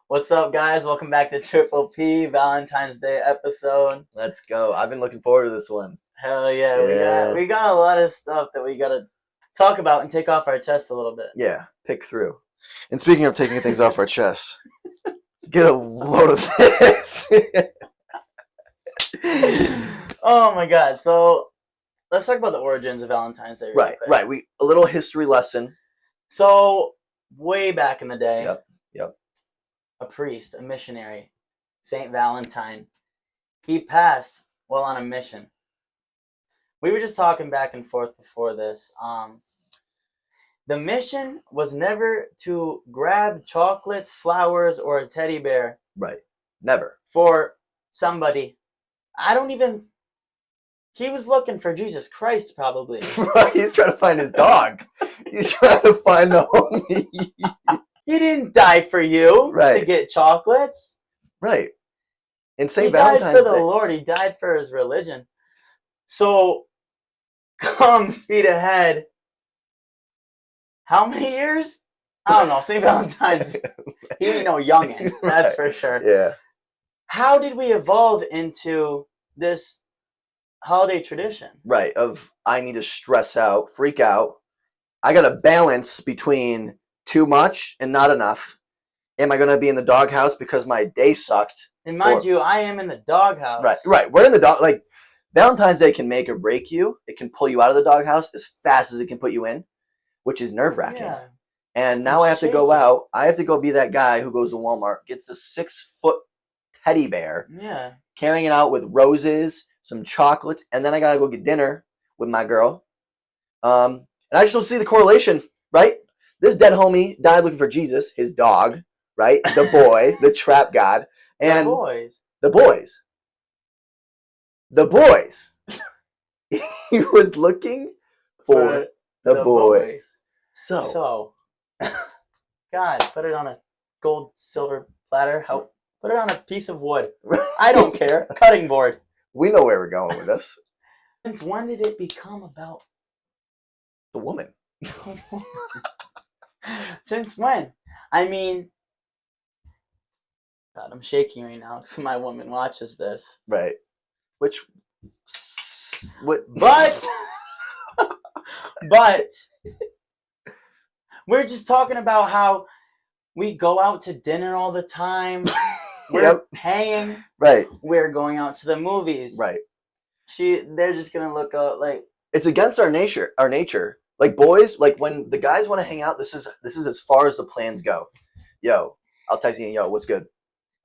What's up, guys? Welcome back to Triple P Valentine's Day episode. Let's go. I've been looking forward to this one. Hell yeah. We got a lot of stuff that we gotta talk about and take off our chest a little bit. Yeah, pick through. And speaking of taking things off our chest, get a load of this. Oh my god. So let's talk about the origins of Valentine's Day. Right. A little history lesson. So way back in the day, Yep. a priest, a missionary, Saint Valentine, he passed while on a mission. We were just talking back and forth before this. The mission was never to grab chocolates, flowers, or a teddy bear. Right. Never. For somebody. He was looking for Jesus Christ, probably. Right. He's trying to find his dog. He's trying to find the homie. He didn't die for you to get chocolates. Right. And St. He Valentine's died for the Day. Lord. He died for his religion. So, come speed ahead. How many years? I don't know. St. Valentine's. He ain't no youngin'. That's for sure. Yeah. How did we evolve into this holiday tradition? Right. I need to stress out, freak out. I got to balance between too much and not enough. Am I going to be in the doghouse because my day sucked? And mind you, I am in the doghouse. Right. We're in the dog. Like, Valentine's Day can make or break you. It can pull you out of the doghouse as fast as it can put you in, which is nerve-wracking. Yeah. And now I have to go out. I have to go be that guy who goes to Walmart, gets the 6-foot teddy bear, carrying it out with roses, some chocolates, and then I got to go get dinner with my girl. And I just don't see the correlation, right? This dead homie died looking for Jesus, his dog, right? The boy, the trap god. And The boys. He was looking for the boys. So, God, put it on a gold, silver platter. Put it on a piece of wood. I don't care. Cutting board. We know where we're going with this. Since when did it become about the woman? Since when? I mean, God, I'm shaking right now because my woman watches this. Right. But we're just talking about how we go out to dinner all the time. We're paying. Right. We're going out to the movies. Right. They're just gonna look out like it's against our nature. Like boys, like when the guys want to hang out, this is as far as the plans go. Yo, I'll text you. Yo, what's good?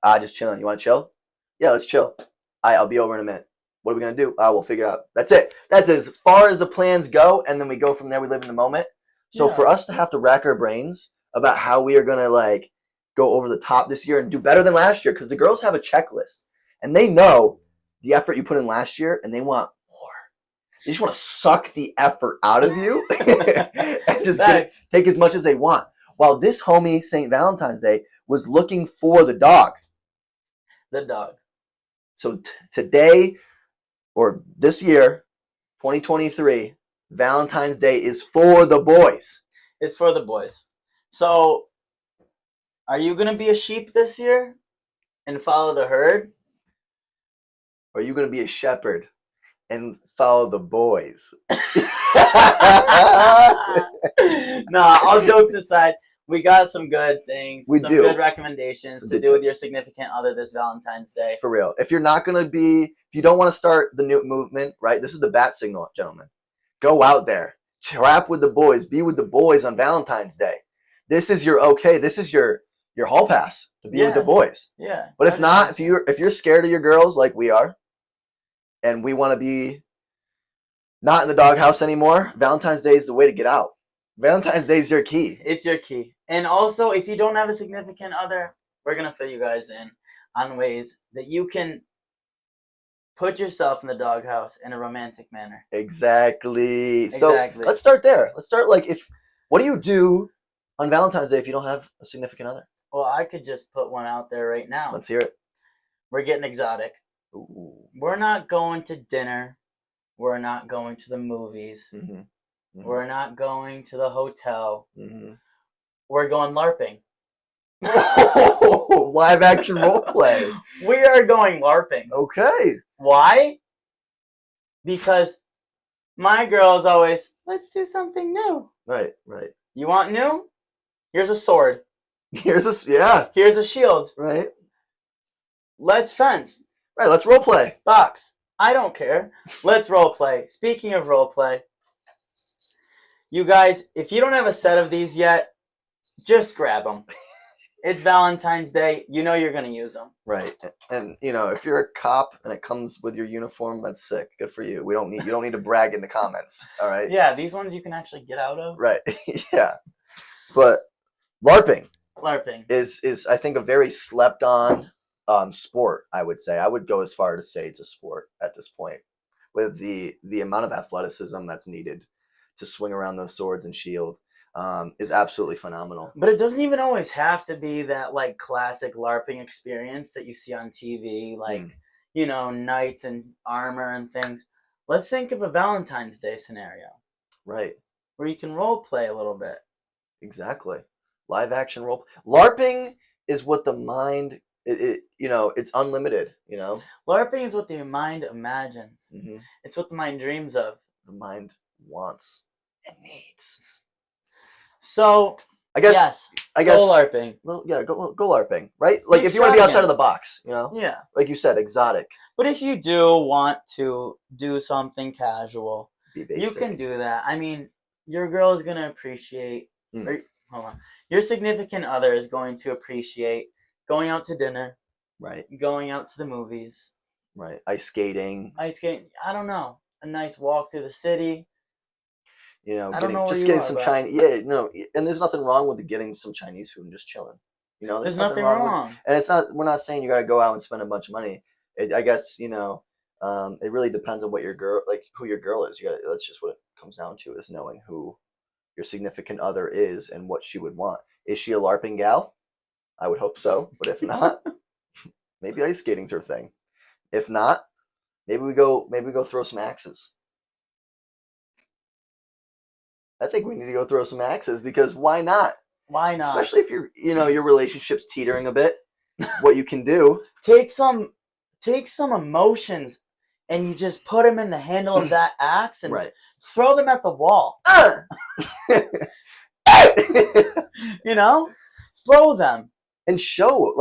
Just chilling. You want to chill? Yeah, let's chill. I'll be over in a minute. What are we gonna do? We'll figure it out. That's it. That's as far as the plans go, and then we go from there. We live in the moment. So for us to have to rack our brains about how we are gonna like go over the top this year and do better than last year, because the girls have a checklist and they know the effort you put in last year, and they want more. They just want to suck the effort out of you and just take as much as they want. While this homie, St. Valentine's Day, was looking for the dog. The dog. So today, or this year, 2023, Valentine's Day is for the boys. It's for the boys. So, are you going to be a sheep this year and follow the herd? Or are you going to be a shepherd and follow the boys? No, all jokes aside, we got some good things. We do. Good recommendations to do with your significant other this Valentine's Day. For real. If you don't want to start the new movement, right? This is the bat signal, gentlemen. Go out there. Trap with the boys. Be with the boys on Valentine's Day. This is your hall pass to be with the boys. Yeah. But if not, if you're scared of your girls like we are, and we want to be not in the doghouse anymore, Valentine's Day is the way to get out. Valentine's Day is your key. It's your key. And also, if you don't have a significant other, we're going to fill you guys in on ways that you can put yourself in the doghouse in a romantic manner. Exactly. So let's start there. What do you do on Valentine's Day if you don't have a significant other? Well, I could just put one out there right now. Let's hear it. We're getting exotic. Ooh. We're not going to dinner. We're not going to the movies. Mm-hmm. Mm-hmm. We're not going to the hotel. Mm-hmm. We're going LARPing. Oh, live action role play. We are going LARPing. Okay. Why? Because my girl is always, let's do something new. Right. You want new? Here's a sword. Here's a Here's a shield. Right. Let's fence. Right. Let's role play. Box. I don't care. Let's role play. Speaking of role play, you guys, if you don't have a set of these yet, just grab them. It's Valentine's Day. You know you're going to use them. Right. And if you're a cop and it comes with your uniform, that's sick. Good for you. You don't need to brag in the comments. All right. Yeah, these ones you can actually get out of. Right. Yeah. But LARPing is I think a very slept on sport, I would say. I would go as far to say it's a sport at this point, with the amount of athleticism that's needed to swing around those swords and shield is absolutely phenomenal. But it doesn't even always have to be that like classic LARPing experience that you see on TV, like knights in armor and things. Let's think of a Valentine's Day scenario, right, where you can role play a little bit. Exactly. Live action role. LARPing is what the mind. It's unlimited. LARPing is what the mind imagines. Mm-hmm. It's what the mind dreams of. The mind wants and needs. So I guess go LARPing. Go LARPing, right? Like if you want to be outside of the box, Yeah. Like you said, exotic. But if you do want to do something casual, be basic. You can do that. I mean, your girl is gonna appreciate. Hold on. Your significant other is going to appreciate going out to dinner. Right. Going out to the movies. Right. Ice skating. I don't know. A nice walk through the city. Just getting some Chinese. Yeah, no, and there's nothing wrong with getting some Chinese food and just chilling. There's nothing wrong. And it's not. We're not saying you got to go out and spend a bunch of money. I guess it really depends on what your girl, like who your girl is. That's just what it comes down to, is knowing who your significant other is and what she would want. Is she a LARPing gal? I would hope so, but if not, maybe ice skating's her thing. If not, maybe we go throw some axes. I think we need to go throw some axes, because why not? Why not? Especially if your relationship's teetering a bit. What you can do? Take some emotions and you just put them in the handle of that axe and throw them at the wall. Throw them and show.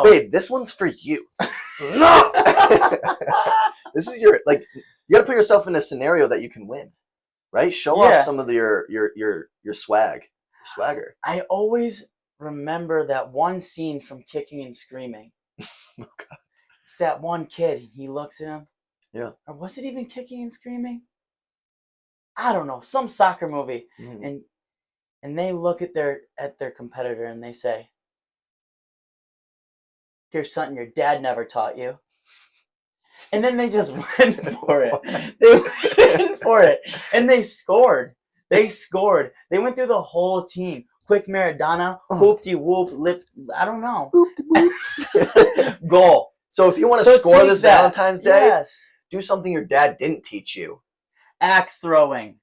Babe, this one's for you. No. This is your, you got to put yourself in a scenario that you can win. Right? Show off some of your swagger. I always remember that one scene from Kicking and Screaming. Oh, God. It's that one kid. He looks at him. Yeah. Or was it even Kicking and Screaming? I don't know. Some soccer movie. Mm. And they look at their competitor and they say, "Here's something your dad never taught you." And then they just went for it. They went for it. And they scored. They went through the whole team. Quick Maradona, whoop-de-whoop, I don't know. Goal. So if you want to score this Valentine's Day, do something your dad didn't teach you. Axe throwing.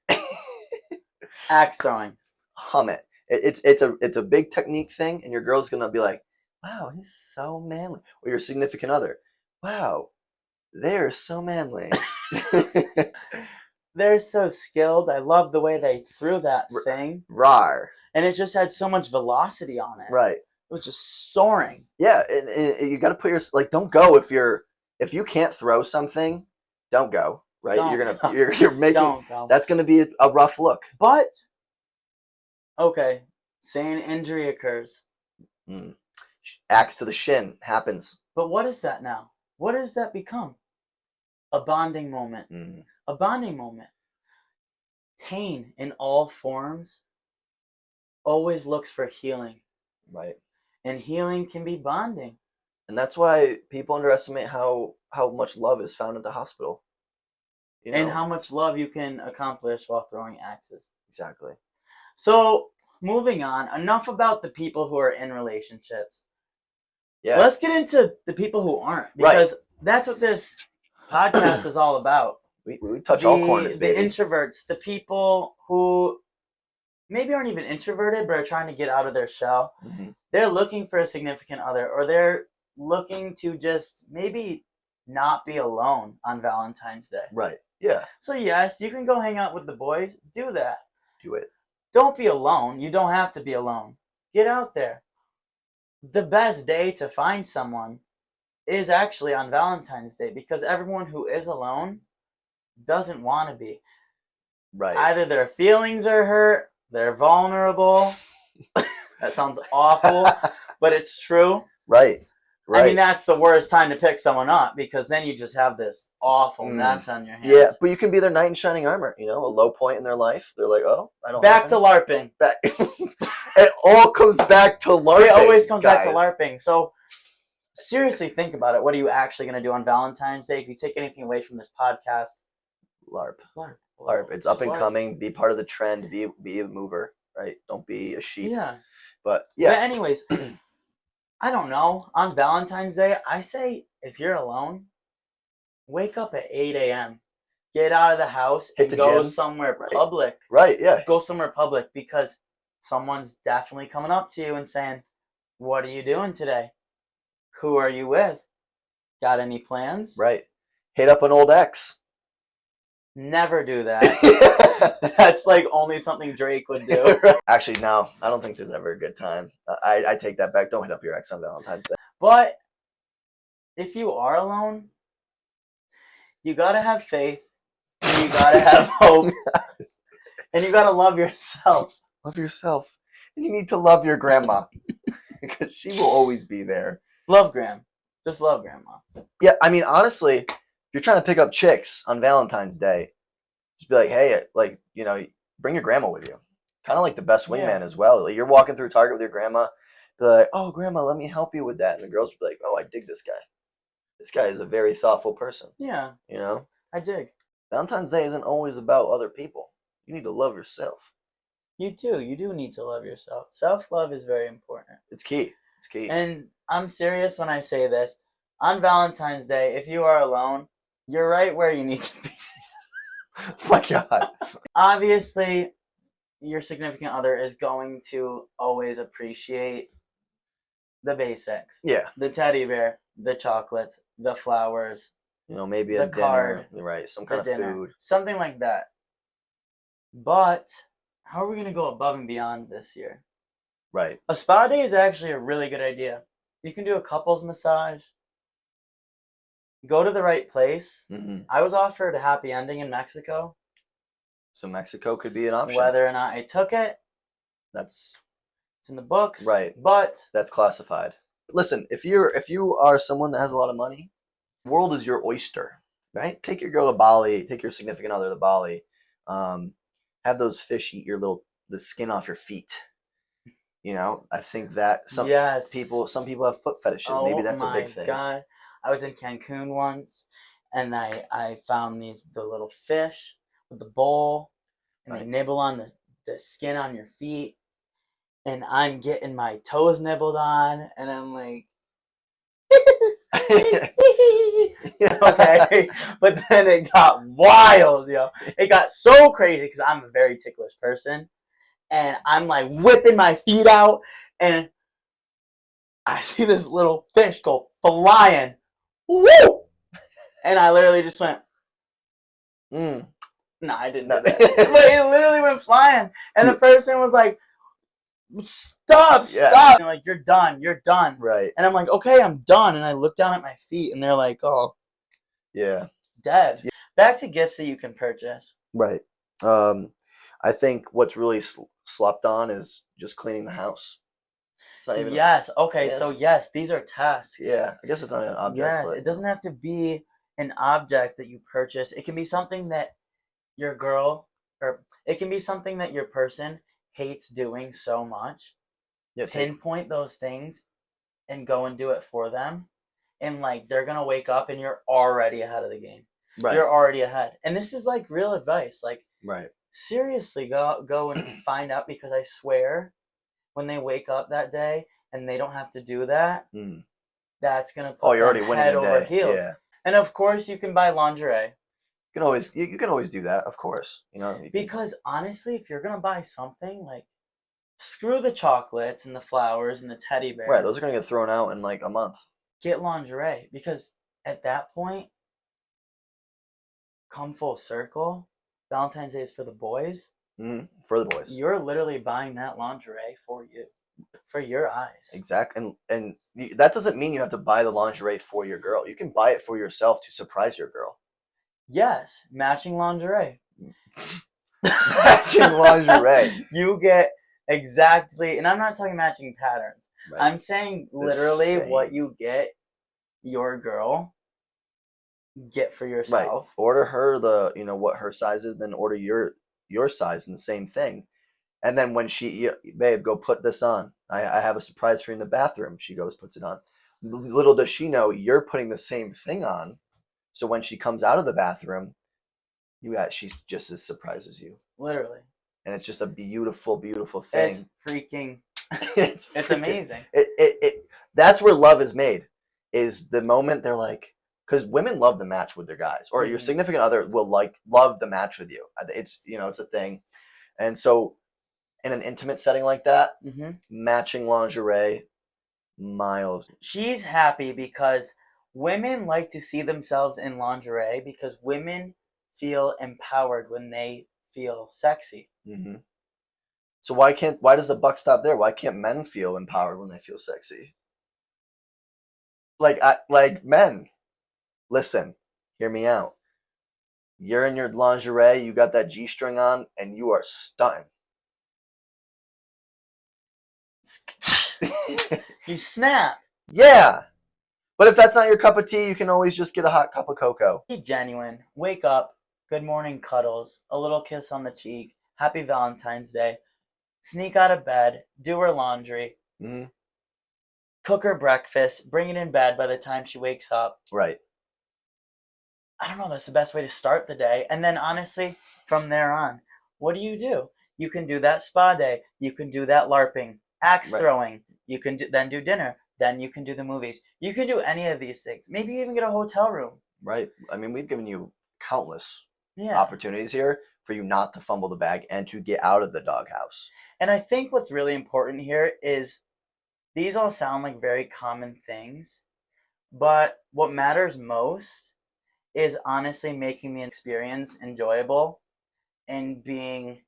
Axe throwing. Hum it. It's a big technique thing, and your girl's going to be like, "Wow, he's so manly." Or your significant other, "Wow, they're so manly." They're so skilled. I love the way they threw that thing. Rawr. And it just had so much velocity on it. Right. It was just soaring. Yeah, and you got to put don't go if you can't throw something, don't go. Right? You're making don't go. That's going to be a rough look. But okay, say an injury occurs. Axe to the shin happens. But what is that now? What does that become? A bonding moment. A bonding moment. Pain in all forms always looks for healing. Right. And healing can be bonding. And that's why people underestimate how much love is found at the hospital. And how much love you can accomplish while throwing axes. Exactly. So, moving on. Enough about the people who are in relationships. Yeah. Let's get into the people who aren't. Because that's what this podcast is all about. We touch all corners, baby. The introverts, the people who maybe aren't even introverted, but are trying to get out of their shell. Mm-hmm. They're looking for a significant other, or they're looking to just maybe not be alone on Valentine's Day. Right. Yeah. So yes, you can go hang out with the boys. Do that. Do it. Don't be alone. You don't have to be alone. Get out there. The best day to find someone is actually on Valentine's Day, because everyone who is alone doesn't want to be. Right. Either their feelings are hurt, they're vulnerable. That sounds awful, but it's true. Right. I mean, that's the worst time to pick someone up, because then you just have this awful mess on your hands. Yeah, but you can be their knight in shining armor. You know, a low point in their life. They're like, oh, I don't. Back to LARPing. It all comes back to LARPing. It always comes back to LARPing. So seriously, think about it. What are you actually going to do on Valentine's Day? If you take anything away from this podcast, LARP. LARP. It's up and coming. Be part of the trend. Be a mover. Right. Don't be a sheep. Yeah. But yeah. But anyways, I don't know. On Valentine's Day, I say if you're alone, wake up at 8 a.m. Get out of the house and go somewhere public. Right, yeah. Go somewhere public, because someone's definitely coming up to you and saying, what are you doing today? Who are you with? Got any plans? Right. Hit up an old ex. Never do that. That's like only something Drake would do. Actually, no. I don't think there's ever a good time. I take that back. Don't hit up your ex on Valentine's Day. But if you are alone, you gotta have faith. And you gotta have hope. And you gotta love yourself. Love yourself. And you need to love your grandma. Because she will always be there. Love Gram. Just love Grandma. Yeah, I mean, honestly, if you're trying to pick up chicks on Valentine's Day, just be like, hey, like, you know, bring your grandma with you. Kind of like the best wingman as well. Like, you're walking through Target with your grandma, be like, oh, grandma, let me help you with that. And the girls will be like, oh, I dig this guy. This guy is a very thoughtful person. Yeah. You know? I dig. Valentine's Day isn't always about other people. You need to love yourself. You do. You do need to love yourself. Self-love is very important. It's key. It's key. And I'm serious when I say this. On Valentine's Day, if you are alone, you're right where you need to be. Oh my God. Obviously, your significant other is going to always appreciate the basics. Yeah. The teddy bear, the chocolates, the flowers. You know, maybe a dinner, right? Some kind of food. Something like that. But how are we going to go above and beyond this year? Right. A spa day is actually a really good idea. You can do a couples massage. Go to the right place. Mm-hmm. I was offered a happy ending in Mexico. So Mexico could be an option. Whether or not I took it, it's in the books. Right. But that's classified. Listen, if you are someone that has a lot of money, the world is your oyster, right? Take your girl to Bali, take your significant other to Bali. Have those fish eat the skin off your feet. You know, I think that some people have foot fetishes. Maybe that's a big thing. Oh my God. I was in Cancun once, and I found the little fish with the bowl, and they nibble on the skin on your feet, and I'm getting my toes nibbled on, and I'm like, okay, but then it got wild, yo. It got so crazy because I'm a very ticklish person, and I'm like whipping my feet out, and I see this little fish go flying. Woo! And I literally just went, No, I didn't do that. But it literally went flying. And the person was like, stop. And like, you're done. Right. And I'm like, okay, I'm done. And I look down at my feet, and they're like, oh. Yeah. Dead. Yeah. Back to gifts that you can purchase. Right. I think what's really slopped on is just cleaning the house. It's not even okay, so these are tasks. Yeah, I guess it's not an object. Yes, it doesn't have to be an object that you purchase. It can be something that your girl, or it can be something that your person hates doing so much. Yeah, pinpoint those things and go and do it for them. And like, they're going to wake up and you're already ahead of the game. Right. You're already ahead. And this is like real advice. Like, right. Seriously, go and find out, because I swear, when they wake up that day and they don't have to do that, that's going to put you're already winning head the day. over heels. Yeah. And of course, you can buy lingerie. you can always do that, of course. You know, Because honestly, if you're gonna buy something, like, screw the chocolates and the flowers and the teddy bear. right, those are gonna get thrown out in like a month. Get lingerie, because at that point, come full circle, Valentine's Day is for the boys. For the boys. You're literally buying that lingerie for you, for your eyes. Exactly, and that doesn't mean you have to buy the lingerie for your girl. You can buy it for yourself to surprise your girl. Yes, matching lingerie. Matching lingerie. You get exactly, and I'm not talking matching patterns. Right. I'm saying literally what you get your girl, get for yourself. Right. Order her what her size is, then order your size and the same thing. And then when babe, go put this on. I have a surprise for you in the bathroom. She goes, puts it on. Little does she know you're putting the same thing on. So when she comes out of the bathroom, she's just as surprised as you. Literally. And it's just a beautiful, beautiful thing. It's freaking. It's amazing. That's where love is made. Is the moment they're like, because women love the match with their guys, or your significant other will love the match with you. It's it's a thing, and so in an intimate setting like that, matching lingerie, miles. She's happy because women like to see themselves in lingerie because women feel empowered when they feel sexy. So why does the buck stop there? Why can't men feel empowered when they feel sexy? Like men, listen, hear me out. You're in your lingerie, you got that G-string on, and you are stunting. You snap. Yeah. But if that's not your cup of tea, you can always just get a hot cup of cocoa. Be genuine. Wake up. Good morning cuddles. A little kiss on the cheek. Happy Valentine's Day. Sneak out of bed. Do her laundry. Cook her breakfast. Bring it in bed by the time she wakes up. Right. I don't know. That's the best way to start the day. And then honestly, from there on, what do? You can do that spa day. You can do that LARPing. Axe throwing. You can then do dinner. Then you can do the movies. You can do any of these things. Maybe even get a hotel room. Right. I mean, we've given you countless opportunities here for you not to fumble the bag and to get out of the doghouse. And I think what's really important here is these all sound like very common things, but what matters most is honestly making the experience enjoyable and being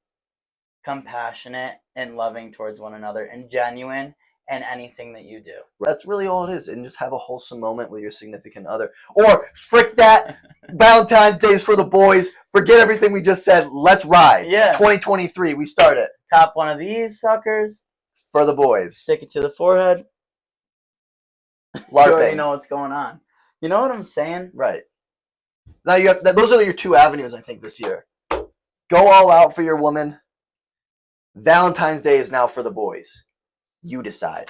compassionate and loving towards one another and genuine in anything that you do. That's really all it is. And just have a wholesome moment with your significant other. Or frick that. Valentine's Day is for the boys. Forget everything we just said. Let's ride. Yeah. 2023, we start it. Cop one of these suckers. For the boys. Stick it to the forehead. LARPing. You already know what's going on. You know what I'm saying? Right. Now those are your two avenues, I think, this year. Go all out for your woman. Valentine's Day is now for the boys. You decide.